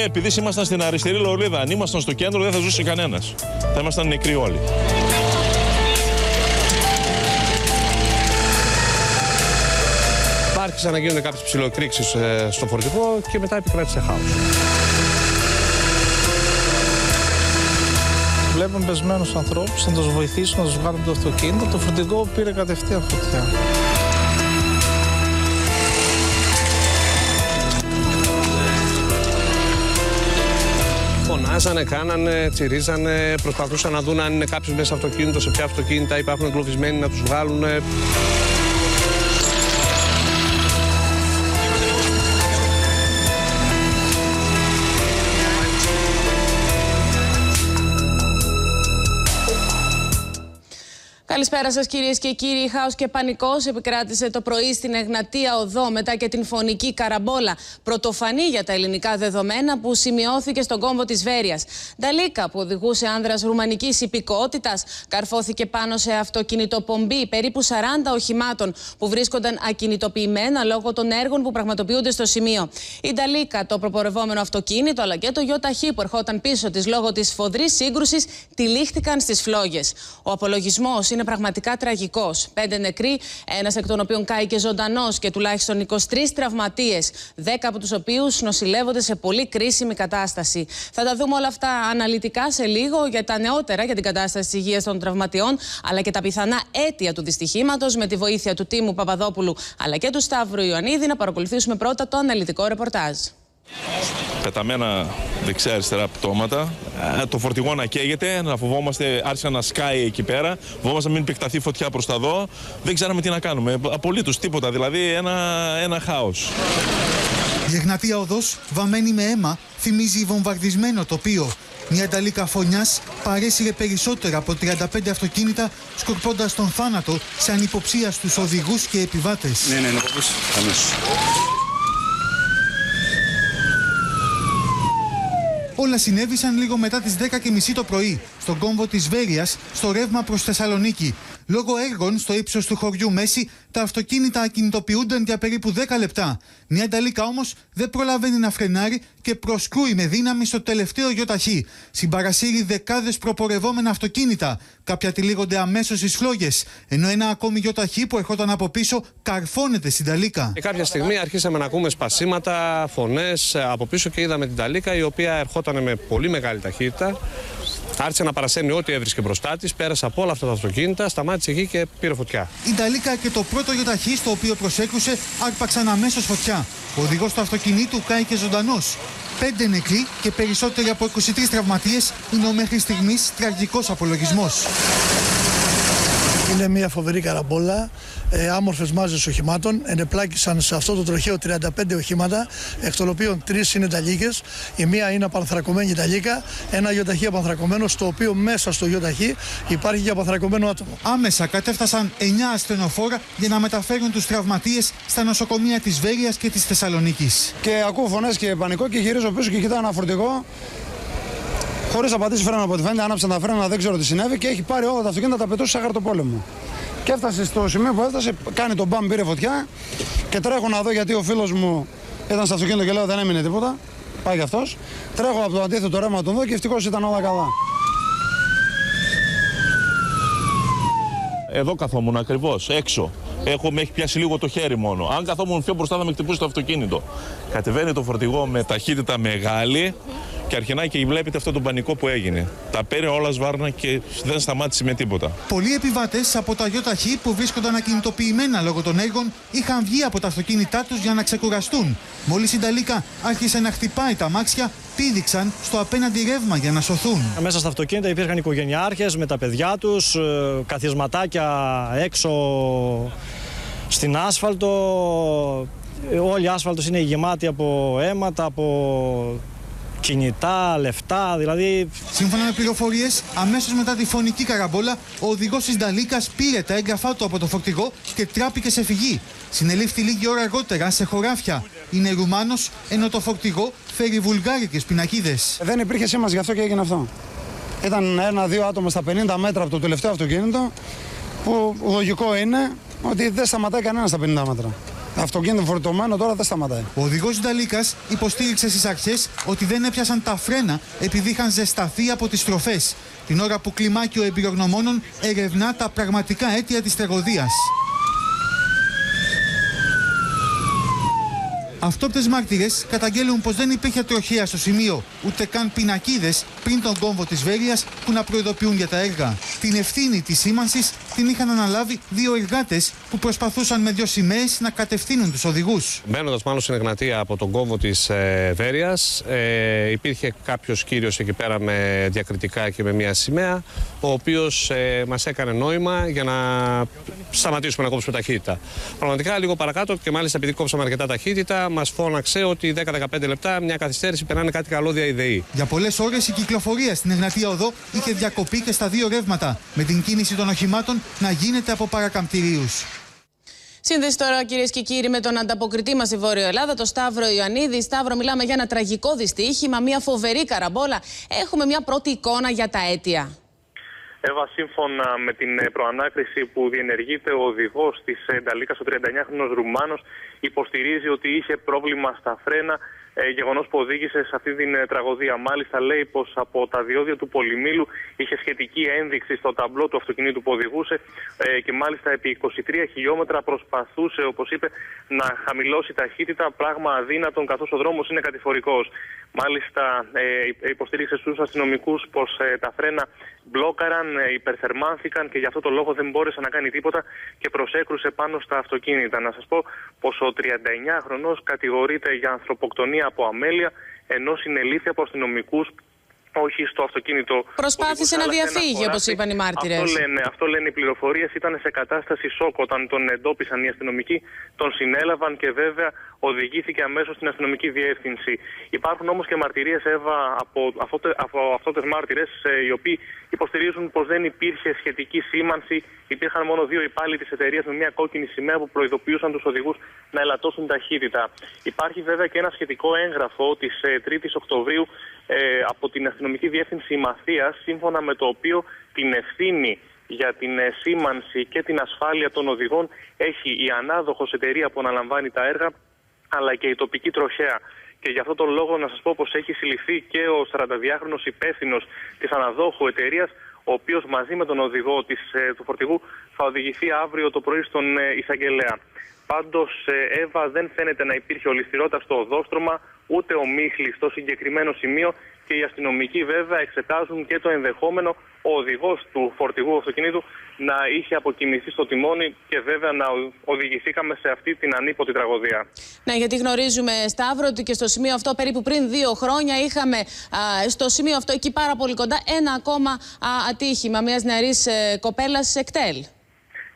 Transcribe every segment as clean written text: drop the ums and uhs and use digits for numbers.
επειδή ήμασταν στην αριστερή λωρίδα, αν ήμασταν στο κέντρο δεν θα ζούσε κανένας. Θα ήμασταν νεκροί όλοι. Άρχισαν να γίνονται κάποιες ψιλοκρήξεις στο φορτηγό και μετά επικράτησε χάος. Βλέπουμε πεσμένους ανθρώπους, να τους βοηθήσουν να τους βγάλουν από το αυτοκίνητο. Το φορτηγό πήρε κατευθείαν φωτιά. Φωνάζανε, κάνανε, τσιρίζανε, προσπαθούσαν να δουν αν είναι κάποιος μέσα στο αυτοκίνητο, σε ποια αυτοκίνητα υπάρχουν εγκλωβισμένοι να τους βγάλουν. Καλησπέρα σας κυρίες και κύριοι. Χάος και πανικός επικράτησε το πρωί στην Εγνατία Οδό μετά και την φωνική καραμπόλα. Πρωτοφανή για τα ελληνικά δεδομένα που σημειώθηκε στον κόμβο της Βέρειας. Νταλίκα, που οδηγούσε άνδρας ρουμανικής υπηκότητας, καρφώθηκε πάνω σε αυτοκινητοπομπή περίπου 40 οχημάτων που βρίσκονταν ακινητοποιημένα λόγω των έργων που πραγματοποιούνται στο σημείο. Η Νταλίκα, το προπορευόμενο αυτοκίνητο αλλά και το ΙΟΤΑΧΗ που ερχόταν πίσω της λόγω της σφοδρής σύγκρουσης τυλίχτηκαν στις φλόγες. Ο απολογισμός είναι πραγματικά τραγικός. 5 νεκροί, ένας εκ των οποίων κάηκε ζωντανός και τουλάχιστον 23 τραυματίες, 10 από τους οποίους νοσηλεύονται σε πολύ κρίσιμη κατάσταση. Θα τα δούμε όλα αυτά αναλυτικά σε λίγο για τα νεότερα για την κατάσταση της υγείας των τραυματιών, αλλά και τα πιθανά αίτια του δυστυχήματος με τη βοήθεια του Τίμου Παπαδόπουλου αλλά και του Σταύρου Ιωαννίδη. Να παρακολουθήσουμε πρώτα το αναλυτικό ρεπορτάζ. Πεταμένα δεξιά-αριστερά πτώματα. Το φορτηγό να καίγεται, να φοβόμαστε, άρχισε να σκάει εκεί πέρα. Φοβόμαστε να μην επεκταθεί φωτιά προς τα δω. Δεν ξέραμε τι να κάνουμε. Απολύτως τίποτα. Δηλαδή ένα χάος. Η Εγνατία Οδός, βαμμένη με αίμα, θυμίζει βομβαρδισμένο τοπίο. Μια νταλίκα φωνιάς παρέσυρε περισσότερα από 35 αυτοκίνητα, σκορπώντας τον θάνατο σε ανυποψία στους οδηγούς και επιβάτες. Ναι, Όλα συνέβησαν λίγο μετά τις 10:30 το πρωί, στον κόμβο της Βέρειας, στο ρεύμα προς Θεσσαλονίκη. Λόγω έργων στο ύψος του χωριού Μέση, τα αυτοκίνητα ακινητοποιούνταν για περίπου 10 λεπτά. Μια νταλίκα όμως δεν προλαβαίνει να φρενάρει και προσκρούει με δύναμη στο τελευταίο ΙΟΤΑΧΗ. Συμπαρασύρει δεκάδες προπορευόμενα αυτοκίνητα. Κάποια τυλίγονται αμέσως στις φλόγες, ενώ ένα ακόμη ΙΟΤΑΧΗ που ερχόταν από πίσω καρφώνεται στην νταλίκα. Και κάποια στιγμή αρχίσαμε να ακούμε σπασίματα, φωνές από πίσω και είδαμε την νταλίκα η οποία ερχόταν με πολύ μεγάλη ταχύτητα. Άρχισε να παρασέρνει ό,τι έβρισκε μπροστά της, πέρασε από όλα αυτά τα αυτοκίνητα, σταμάτησε εκεί και πήρε φωτιά. Η νταλίκα και το πρώτο ΙΟΤΑΧΗ στο οποίο προσέκρουσε άρπαξαν αμέσως φωτιά. Ο οδηγός του αυτοκινήτου κάηκε ζωντανός. 5 νεκροί και περισσότεροι από 23 τραυματίες είναι ο μέχρι στιγμής τραγικός απολογισμός. Είναι μια φοβερή καραμπόλα, άμορφες μάζες οχημάτων. Ενεπλάκησαν σε αυτό το τροχαίο 35 οχήματα, εκ των οποίων 3 είναι νταλίκες. Η μία είναι απανθρακωμένη νταλίκα, ένα ΙΟΤΑΧΗ απανθρακωμένο, στο οποίο μέσα στο ΙΟΤΑΧΗ υπάρχει και απανθρακωμένο άτομο. Άμεσα κατέφτασαν 9 ασθενοφόρα για να μεταφέρουν τους τραυματίες στα νοσοκομεία της Βέρειας και της Θεσσαλονίκης. Και ακούω φωνές και πανικό και γυρίζω πίσω και κοιτάω ένα φορτηγό. Χωρίς να πατήσει φρένο από ό,τι φαίνεται, άναψαν τα φρένα, δεν ξέρω τι συνέβη και έχει πάρει όλα τα αυτοκίνητα, τα πετούσε σε χαρτοπόλεμο. Και έφτασε στο σημείο που έφτασε, κάνει τον μπαμ, πήρε φωτιά και τρέχω να δω γιατί ο φίλος μου ήταν στο αυτοκίνητο και λέω δεν έμεινε τίποτα. Πάει κι αυτός. Τρέχω από το αντίθετο ρεύμα τον δω και ευτυχώς ήταν όλα καλά. Εδώ καθόμουν ακριβώς, έξω. Με έχει πιάσει λίγο το χέρι μόνο. Αν καθόμουν πιο μπροστά θα με χτυπούσε το αυτοκίνητο. Κατεβαίνει το φορτηγό με ταχύτητα μεγάλη και αρχινάει και βλέπετε αυτό τον πανικό που έγινε. Τα παίρνει όλα σβάρνα και δεν σταμάτησε με τίποτα. Πολλοί επιβάτες από τα ΙΟΤΑΧΗ που βρίσκονταν ακινητοποιημένα λόγω των έργων είχαν βγει από τα αυτοκίνητά τους για να ξεκουραστούν. Μόλις η νταλίκα άρχισε να χτυπάει τα αμάξια, πήδηξαν στο απέναντι ρεύμα για να σωθούν. Μέσα στα αυτοκίνητα υπήρχαν οικογενειάρχες με τα παιδιά τους, καθισματάκια έξω στην άσφαλτο. Όλη η άσφαλτος είναι γεμάτη από αίματα, από κινητά, λεφτά, δηλαδή. Σύμφωνα με πληροφορίες, αμέσως μετά τη φωνική καραμπόλα, ο οδηγός της νταλίκας πήρε τα έγγραφά του από το φορτηγό και τράπηκε σε φυγή. Συνελήφθη λίγη ώρα αργότερα σε χωράφια. Είναι Ρουμάνος, ενώ το φορτηγό φέρει βουλγάρικες πινακίδες. Δεν υπήρχε σήμανση γι' αυτό και έγινε αυτό. Ήταν 1-2 άτομα στα 50 μέτρα από το τελευταίο αυτοκίνητο, που λογικό είναι ότι δεν σταματάει κανένα στα 50 μέτρα. Αυτοκίνητο φορτωμένο τώρα δεν σταματάει. Ο οδηγός Νταλίκας υποστήριξε στις αρχές ότι δεν έπιασαν τα φρένα επειδή είχαν ζεσταθεί από τις στροφές, την ώρα που κλιμάκιο εμπειρογνωμόνων ερευνά τα πραγματικά αίτια της τραγωδίας. Αυτόπτες μάρτυρες καταγγέλουν πως δεν υπήρχε τροχέα στο σημείο, ούτε καν πινακίδες πριν τον κόμβο της Βέρειας που να προειδοποιούν για τα έργα. Την ευθύνη της σήμανσης την είχαν αναλάβει δύο εργάτες που προσπαθούσαν με δύο σημαίες να κατευθύνουν τους οδηγούς. Μπαίνοντας μάλλον στην Εγνατία από τον κόμβο της Βέρειας, υπήρχε κάποιος κύριος εκεί πέρα με διακριτικά και με μια σημαία, ο οποίος μας έκανε νόημα για να σταματήσουμε να κόψουμε ταχύτητα. Πραγματικά λίγο παρακάτω και μάλιστα επειδή κόψαμε αρκετά ταχύτητα, μας φώναξε ότι 10-15 λεπτά μια καθυστέρηση περνάνε κάτι καλώδια ΙΔΕΗ. Για πολλές ώρες η κυκλοφορία στην Εγνατία Οδό είχε διακοπεί και στα δύο ρεύματα, με την κίνηση των οχημάτων να γίνεται από παρακαμπτηρίους. Σύνδεση τώρα, κυρίες και κύριοι, με τον ανταποκριτή μας στη Βόρειο Ελλάδα, τον Σταύρο Ιωαννίδη. Σταύρο, μιλάμε για ένα τραγικό δυστύχημα, μια φοβερή καραμπόλα. Έχουμε μια πρώτη εικόνα για τα αίτια. Εύα, σύμφωνα με την προανάκριση που διενεργείται, ο οδηγός της Νταλίκας, ο 39χρονος Ρουμάνος, υποστηρίζει ότι είχε πρόβλημα στα φρένα, γεγονός που οδήγησε σε αυτή την τραγωδία. Μάλιστα, λέει πως από τα διόδια του πολυμήλου είχε σχετική ένδειξη στο ταμπλό του αυτοκινήτου που οδηγούσε και μάλιστα επί 23 χιλιόμετρα προσπαθούσε, όπως είπε, να χαμηλώσει ταχύτητα, πράγμα αδύνατον καθώς ο δρόμος είναι κατηφορικός. Μάλιστα, υποστήριξε στους αστυνομικούς πως τα φρένα μπλόκαραν, υπερθερμάνθηκαν και γι' αυτό το λόγο δεν μπόρεσε να κάνει τίποτα και προσέκρουσε πάνω στα αυτοκίνητα. Να σας πω πως ο 39χρονος κατηγορείται για ανθρωποκτονία από αμέλεια, ενώ συνελήφθη από αστυνομικούς, όχι στο αυτοκίνητο. Προσπάθησε να διαφύγει, όπως είπαν οι μάρτυρες. Αυτό λένε οι πληροφορίες. Ήταν σε κατάσταση σοκ όταν τον εντόπισαν οι αστυνομικοί, τον συνέλαβαν και βέβαια οδηγήθηκε αμέσως στην αστυνομική διεύθυνση. Υπάρχουν όμως και μαρτυρίες, Εύα, από αυτότες μάρτυρες, οι οποίοι υποστηρίζουν πως δεν υπήρχε σχετική σήμανση. Υπήρχαν μόνο δύο υπάλληλοι της εταιρείας με μια κόκκινη σημαία που προειδοποιούσαν τους οδηγούς να ελαττώσουν ταχύτητα. Υπάρχει βέβαια και ένα σχετικό έγγραφο της 3ης Οκτωβρίου από την αστυνομική διεύθυνση Μαθίας, σύμφωνα με το οποίο την ευθύνη για την σήμανση και την ασφάλεια των οδηγών έχει η ανάδοχος εταιρεία που αναλαμβάνει τα έργα, αλλά και η τοπική τροχέα. Και γι' αυτό τον λόγο να σας πω πως έχει συλληφθεί και ο 42χρονος υπεύθυνος της αναδόχου εταιρείας, ο οποίος μαζί με τον οδηγό του φορτηγού θα οδηγηθεί αύριο το πρωί στον εισαγγελέα. Πάντως, Εύα, δεν φαίνεται να υπήρχε ολισθηρότητα στο οδόστρωμα, ούτε ομίχλη στο συγκεκριμένο σημείο και οι αστυνομικοί βέβαια εξετάζουν και το ενδεχόμενο ο οδηγός του φορτηγού αυτοκινήτου να είχε αποκοιμηθεί στο τιμόνι και βέβαια να οδηγηθήκαμε σε αυτή την ανίποτη τραγωδία. Ναι, γιατί γνωρίζουμε, Σταύρο, ότι και στο σημείο αυτό περίπου πριν 2 χρόνια είχαμε στο σημείο αυτό εκεί πάρα πολύ κοντά ένα ακόμα ατύχημα μιας νεαρής κοπέλας ΕΚΤΕΛ.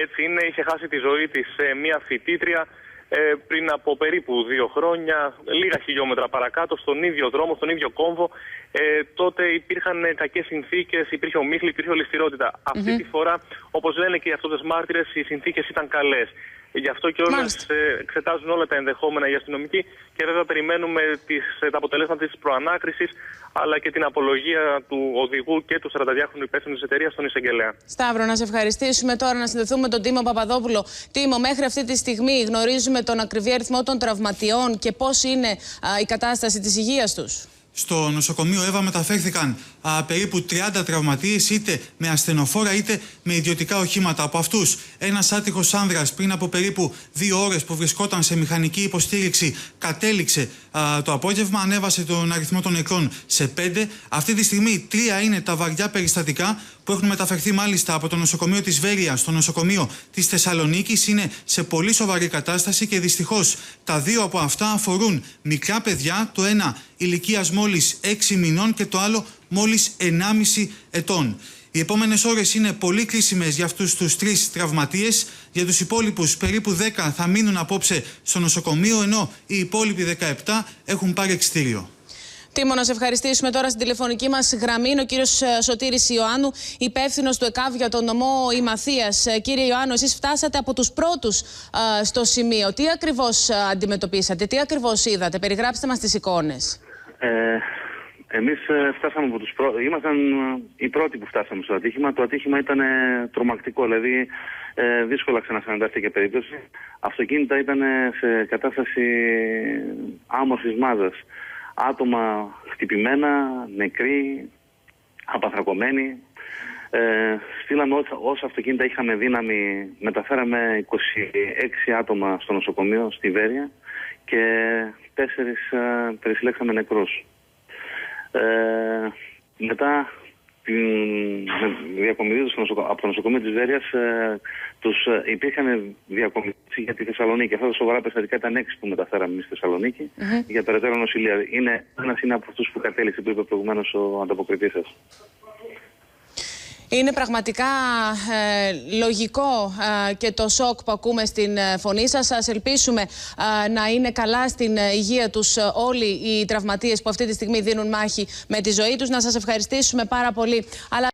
Έτσι είναι, είχε χάσει τη ζωή της μια φοιτήτρια πριν από περίπου 2 χρόνια, λίγα χιλιόμετρα παρακάτω, στον ίδιο δρόμο, στον ίδιο κόμβο. Τότε υπήρχαν κακές συνθήκες, υπήρχε ομίχλη, υπήρχε ολισθηρότητα. Αυτή τη φορά, όπως λένε και οι αυτότες μάρτυρες, οι συνθήκες ήταν καλές. Γι' αυτό και όλες εξετάζουν όλα τα ενδεχόμενα οι αστυνομικοί και βέβαια περιμένουμε τα αποτελέσματα της προανάκρισης, αλλά και την απολογία του οδηγού και του 42χρονου υπεύθυνου της εταιρείας στον εισαγγελέα. Σταύρο, να σε ευχαριστήσουμε. Τώρα να συνδεθούμε με τον Τίμο Παπαδόπουλο. Τίμο, μέχρι αυτή τη στιγμή γνωρίζουμε τον ακριβή αριθμό των τραυματιών και πώς είναι η κατάσταση της υγείας τους? Στο νοσοκομείο Εύα μεταφέρθηκαν περίπου 30 τραυματίες, είτε με ασθενοφόρα είτε με ιδιωτικά οχήματα. Από αυτούς, ένας άτυχος άνδρας πριν από περίπου 2 ώρες που βρισκόταν σε μηχανική υποστήριξη κατέληξε το απόγευμα, ανέβασε τον αριθμό των νεκρών σε 5. Αυτή τη στιγμή 3 είναι τα βαριά περιστατικά που έχουν μεταφερθεί μάλιστα από το νοσοκομείο της Βέρειας στο νοσοκομείο της Θεσσαλονίκης. Είναι σε πολύ σοβαρή κατάσταση και δυστυχώς τα 2 από αυτά αφορούν μικρά παιδιά, το ένα ηλικίας μόλις 6 μηνών και το άλλο μόλις 1,5 ετών. Οι επόμενες ώρες είναι πολύ κρίσιμες για αυτούς τους 3 τραυματίες. Για τους υπόλοιπους περίπου 10 θα μείνουν απόψε στο νοσοκομείο, ενώ οι υπόλοιποι 17 έχουν πάρει εξιτήριο. Τίμο, να σε ευχαριστήσουμε. Τώρα στην τηλεφωνική μας γραμμή είναι ο κύριος Σωτήρης Ιωάννου, υπεύθυνος του ΕΚΑΒ για τον νομό Ημαθίας. Κύριε Ιωάννου, εσείς φτάσατε από τους πρώτους στο σημείο. Τι ακριβώς αντιμετωπίσατε, τι ακριβώς είδατε? Περιγράψτε μας τις εικόνες. Εμείς φτάσαμε από ήμασταν οι πρώτοι που φτάσαμε στο ατύχημα. Το ατύχημα ήταν τρομακτικό, δηλαδή δύσκολα ξανασυναντάστηκε περίπτωση. Αυτοκίνητα ήταν σε κατάσταση άμορφης μάζας. Άτομα χτυπημένα, νεκροί, απαθρακωμένοι. Στείλαμε όσα αυτοκίνητα είχαμε δύναμη, μεταφέραμε 26 άτομα στο νοσοκομείο στη Βέρεια και 4 περισυλλέξαμε νεκρούς. Μετά διακομιδή από το νοσοκομείο της Βέρειας υπήρχαν διακομιδή για τη Θεσσαλονίκη. Αυτά τα σοβαρά περιστατικά ήταν 6 που μεταφέραμε εμείς στη Θεσσαλονίκη για περαιτέρω νοσηλεία. Ένας είναι από αυτούς που κατέληξε, που είπε προηγουμένως ο ανταποκριτής σας. Είναι πραγματικά λογικό και το σοκ που ακούμε στην φωνή σας. Ας ελπίσουμε να είναι καλά στην υγεία τους όλοι οι τραυματίες που αυτή τη στιγμή δίνουν μάχη με τη ζωή τους. Να σας ευχαριστήσουμε πάρα πολύ.